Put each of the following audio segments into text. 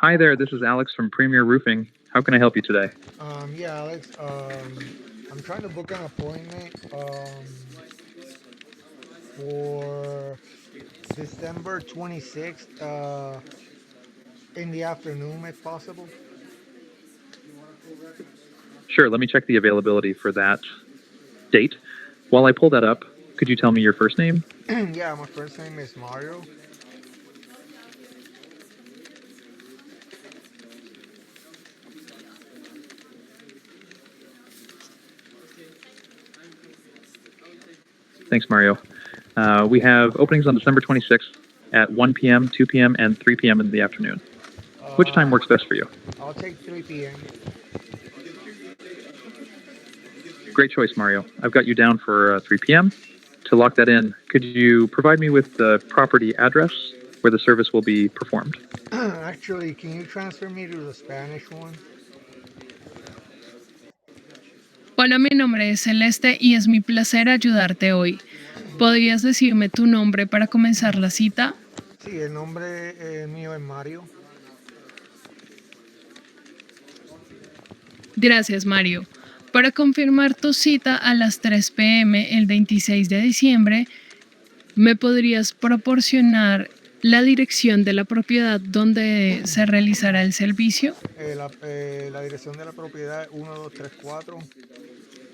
Hi there, this is Alex from Premier Roofing. How can I help you today? Yeah, Alex. I'm trying to book an appointment for December 26th in the afternoon, if possible. Sure, let me check the availability for that date. While I pull that up, could you tell me your first name? Yeah, my first name is Mario. Thanks, Mario. We have openings on December 26th at 1 p.m., 2 p.m., and 3 p.m. in the afternoon. Which time Uh, works best for you? I'll take 3 p.m. Great choice, Mario. I've got you down for 3 p.m. To lock that in, could you provide me with the property address where the service will be performed? Actually, can you transfer me to the Spanish one? Hola, mi nombre es Celeste y es mi placer ayudarte hoy. ¿Podrías decirme tu nombre para comenzar la cita? Sí, el nombre mío es Mario. Gracias, Mario. Para confirmar tu cita a las 3 p.m. el 26 de diciembre, ¿me podrías proporcionar la dirección de la propiedad donde se realizará el servicio? La dirección de la propiedad es 1234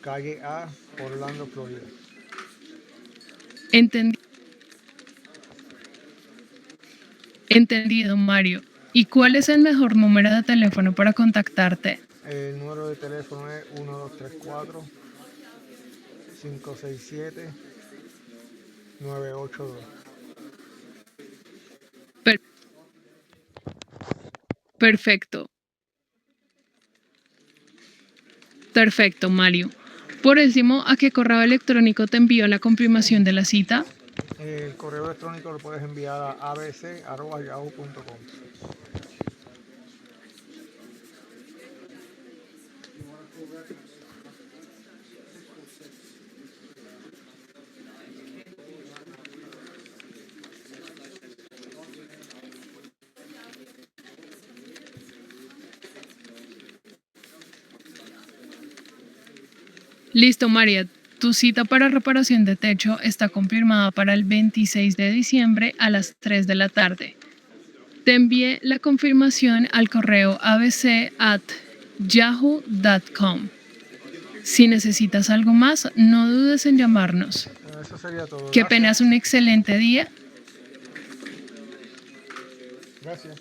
calle A, Orlando, Florida. Entendi- Entendido, Mario. ¿Y cuál es el mejor número de teléfono para contactarte? El número de teléfono es 1234-567-982. Per- perfecto, perfecto, Mario. Por último, ¿a qué correo electrónico te envío la confirmación de la cita? El correo electrónico lo puedes enviar a abc@yahoo.com. Listo, María. Tu cita para reparación de techo está confirmada para el 26 de diciembre a las 3 de la tarde. Te envié la confirmación al correo abc@yahoo.com. Si necesitas algo más, no dudes en llamarnos. Eso sería todo. Que Gracias. tengas un excelente día. Gracias.